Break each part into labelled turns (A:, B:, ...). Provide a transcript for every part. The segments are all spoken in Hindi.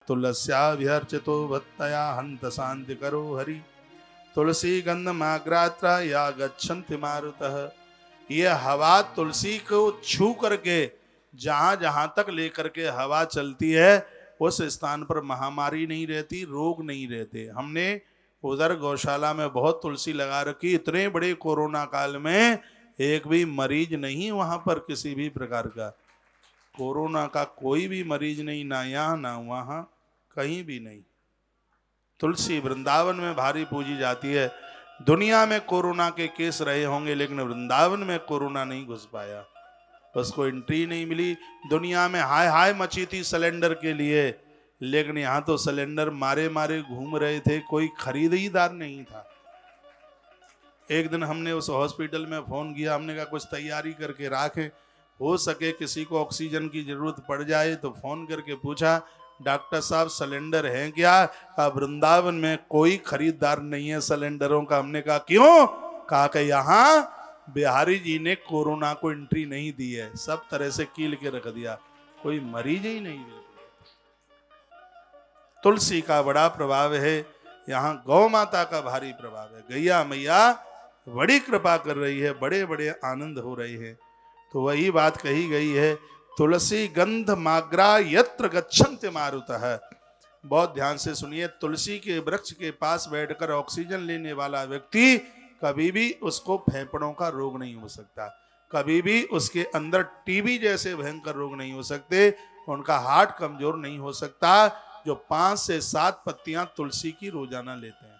A: तुलस्याभिहर्चितो भक्तया हंत शांति करो हरि। तुलसी गंधमाग्रात्रा या गच्छन्ति मारुतः। ये हवा तुलसी को छू करके जहां जहां तक लेकर के हवा चलती है उस स्थान पर महामारी नहीं रहती, रोग नहीं रहते। हमने उधर गौशाला में बहुत तुलसी लगा रखी, इतने बड़े कोरोना काल में एक भी मरीज नहीं वहां पर, किसी भी प्रकार का कोरोना का कोई भी मरीज नहीं, ना यहाँ ना वहां, कहीं भी नहीं। तुलसी वृंदावन में भारी पूजी जाती है। दुनिया में कोरोना के केस रहे होंगे लेकिन वृंदावन में कोरोना नहीं घुस पाया, उसको एंट्री नहीं मिली। दुनिया में हाय हाय मची थी सिलेंडर के लिए, लेकिन यहां तो सिलेंडर मारे मारे घूम रहे थे, कोई खरीदार नहीं था। एक दिन हमने उस हॉस्पिटल में फोन किया, हमने कहा कुछ तैयारी करके रखें, हो सके किसी को ऑक्सीजन की जरूरत पड़ जाए। तो फोन करके पूछा डॉक्टर साहब सिलेंडर है क्या? कहा वृंदावन में कोई खरीदार नहीं है सिलेंडरों का। हमने कहा क्यों? कहा कि यहाँ बिहारी जी ने कोरोना को एंट्री नहीं दी है, सब तरह से कील के रख दिया, कोई मरीज ही नहीं है। तुलसी का बड़ा प्रभाव है, यहाँ गौ माता का भारी प्रभाव है। गैया मैया बड़ी कृपा कर रही है, बड़े बड़े आनंद हो रहे हैं। तो वही बात कही गई है, तुलसी गंध माग्रा यत्र गच्छन्ति मारुतः। बहुत ध्यान से सुनिए, तुलसी के वृक्ष के पास बैठकर ऑक्सीजन लेने वाला व्यक्ति कभी भी उसको फेफड़ों का रोग नहीं हो सकता, कभी भी उसके अंदर टीबी जैसे भयंकर रोग नहीं हो सकते, उनका हार्ट कमजोर नहीं हो सकता, जो 5 से 7 पत्तियां तुलसी की रोजाना लेते हैं।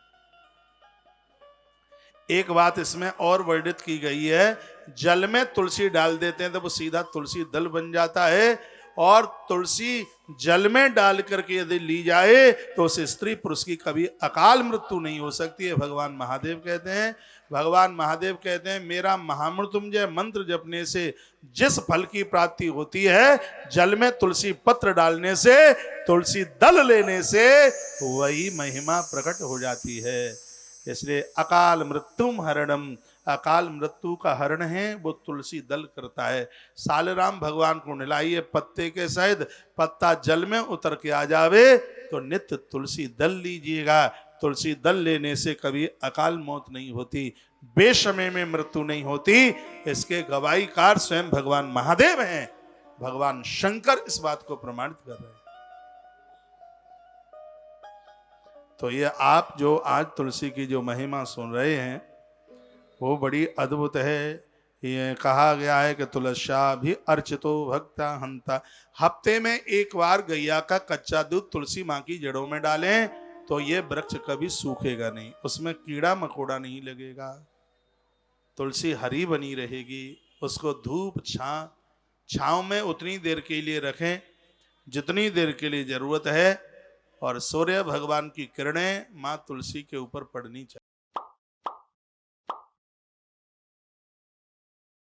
A: एक बात इसमें और वर्णित की गई है, जल में तुलसी डाल देते हैं तो वो सीधा तुलसी दल बन जाता है, और तुलसी जल में डाल करके यदि ली जाए तो उस स्त्री पुरुष की कभी अकाल मृत्यु नहीं हो सकती है। भगवान महादेव कहते हैं, भगवान महादेव कहते हैं मेरा महामृत्युंजय मंत्र जपने से जिस फल की प्राप्ति होती है, जल में तुलसी पत्र डालने से, तुलसी दल लेने से वही महिमा प्रकट हो जाती है। इसलिए अकाल मृत्युम हरणम, अकाल मृत्यु का हरण है वो तुलसी दल करता है। सालराम भगवान को नहलाइए पत्ते के सहित, पत्ता जल में उतर के आ जावे तो नित्य तुलसी दल लीजिएगा। तुलसी दल लेने से कभी अकाल मौत नहीं होती, बेशमय में मृत्यु नहीं होती। इसके गवाहीकार स्वयं भगवान महादेव हैं, भगवान शंकर इस बात को प्रमाणित कर रहे हैं। तो ये आप जो आज तुलसी की जो महिमा सुन रहे हैं वो बड़ी अद्भुत है। ये कहा गया है कि तुलस्या भी अर्चितो भक्ता हंता। हफ्ते में एक बार गैया का कच्चा दूध तुलसी माँ की जड़ों में डालें तो ये वृक्ष कभी सूखेगा नहीं, उसमें कीड़ा मकोड़ा नहीं लगेगा, तुलसी हरी बनी रहेगी। उसको धूप छांव में उतनी देर के लिए रखें जितनी देर के लिए जरूरत है, और सूर्य भगवान की किरणें माँ तुलसी के ऊपर पड़नी चाहिए।